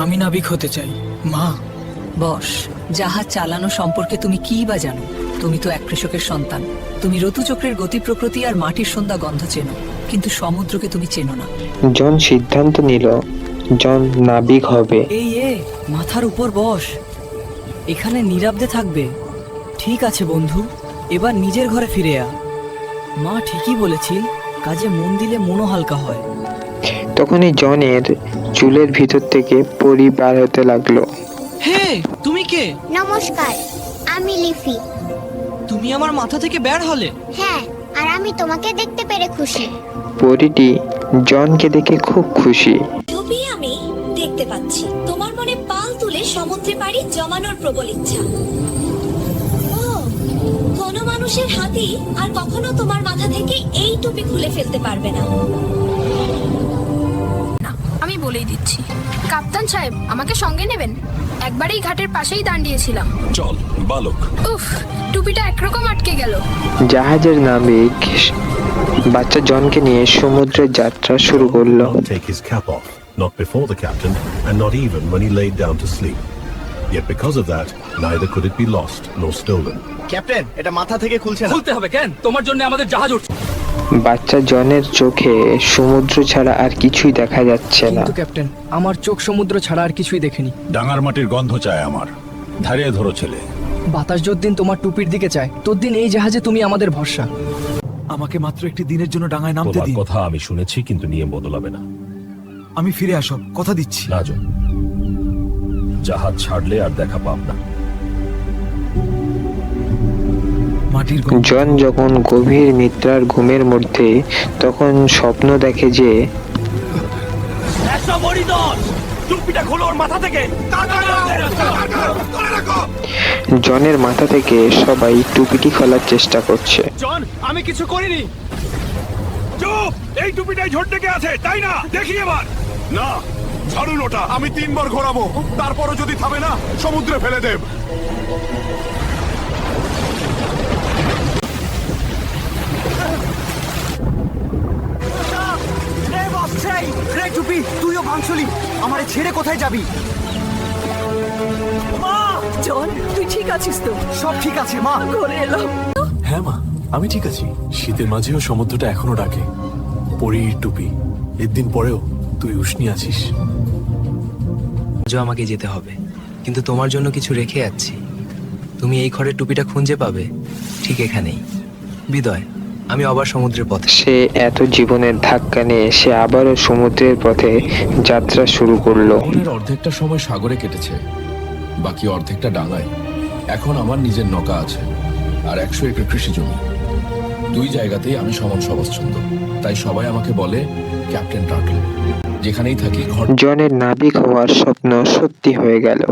আমি নাবিক হতে চাই মা। বস, জাহাজ চালানো সম্পর্কে তুমি কি বা জানো? তুমি তো এক কৃষকের সন্তান। তুমি ঋতুচক্রের গতি প্রকৃতি আর মাটির সন্ধ্যা গন্ধ চেনো, কিন্তু সমুদ্রকে তুমি চেনো না। জন সিদ্ধান্ত নিল জন নাবিক হবে। মাথার উপর বস, এখানে নিরাপদে থাকবে। ঠিক আছে বন্ধু, এবার নিজের ঘরে ফিরে আ। মা ঠিকই বলেছিল, কাজে মন দিলে মনও হালকা হয়। তখনই জনের চুলের ভিতর থেকে পরি বার হতে লাগলো। হে, তুমি কে? নমস্কার, আমি লিফি। তুমি আমার মাথা থেকে বের হলে? হ্যাঁ, আর আমি তোমাকে দেখতে পেরে খুশি। পরিটি জনকে দেখে খুব খুশি। ছবি আমি দেখতে পাচ্ছি তোমার মনে পাল তুলে সমুদ্রে পাড়ি জমানোর প্রবল ইচ্ছা। ও, কোনো মানুষের হাতি আর কখনো তোমার মাথা থেকে এই টুপি খুলে ফেলতে পারবে না। আমি বলেই দিচ্ছি, কাপ্তান সাহেব আমাকে সঙ্গে নেবেন? একবারেই ঘাটের পাশেই দাঁড়িয়েছিলাম। চল বালক। উফ, টুপিটা একরকম আটকে গেল। জাহাজের নাবিক বাচ্চা জনকে নিয়ে সমুদ্রের যাত্রা শুরু করলো। Take his cap off, not before the captain, and not even when he laid down to sleep. Yet because of that, neither could it be lost nor stolen. Captain, এটা মাথা থেকে খুলছে না। খুলতে হবে কেন? তোমার জন্য আমাদের জাহাজ উঠছে। বাচ্চা জনের চোখে সমুদ্র ছাড়া আর কিছুই দেখা যাচ্ছে না। কিন্তু ক্যাপ্টেন, আমার চোখ সমুদ্র ছাড়া আর কিছুই দেখেনি। ডাঙার মাটির গন্ধ চায় আমার। ধারিয়ে ধরো ছেলে। বাতাস যতদিন তোমার টুপির দিকে চায়, ততদিন এই জাহাজে তুমি আমাদের ভরসা। আমাকে মাত্র একটি দিনের জন্য ডাঙায় নামতে তোমার দিন। কথা আমি শুনেছি, কিন্তু নিয়ম বদলাবে না। আমি ফিরে আসব, কথা দিচ্ছি। না জন, জাহাজ ছাড়লে আর দেখা পাব না। মাটির জন যখন গভীর নিদ্রার ঘুমের মধ্যে তখন স্বপ্ন দেখে যে টুপিটা খোলো ওর মাথা থেকে। জনের মাথা থেকে সবাই টুপিটি খোলার চেষ্টা করছে। জন, আমি কিছু করিনি। চুপ! এই টুপিটাই ঝড় ডেকে আছে, তাই না? দেখি এবার। না, ছাড়ুন ওটা। আমি 3 বার ঘোরাবো, তারপরও যদি থামে না, সমুদ্রে ফেলে দেব। টুপি, তুইও ভাঙছলি। আমারে ছেড়ে কোথায় যাবি? মা! জন, তুই ঠিক আছিস তো? সব ঠিক আছে মা। ঘরে এলাম। হ্যাঁ মা, আমি ঠিক আছি। শীতের মাঝেও সমুদ্রটা এখনো ডাকে। পরীর টুপি, এর দিন পরেও তুই উষ্ণী আছিস। আজও আমাকে যেতে হবে, কিন্তু তোমার জন্য কিছু রেখে যাচ্ছি। তুমি এই ঘরের টুপিটা খুঁজে পাবে ঠিক এখানেই। বিদায়, আমি আবার সমুদ্রের পথে। সে এত জীবনের ধাক্কা নিয়ে সে আবারও সমুদ্রের পথে যাত্রা শুরু করলো। জীবনের অর্ধেকটা সময় সাগরে কেটেছে, বাকি অর্ধেকটা ডাঙায়। এখন আমার নিজের নৌকা আছে আর 100 একর কৃষি জমি। 2 জায়গাতেই আমি সমান স্বচ্ছন্দ, তাই সবাই আমাকে বলে ক্যাপ্টেন টার্টল। যেখানেই থাকি জনের নাবিক হওয়ার স্বপ্ন সত্যি হয়ে গেল।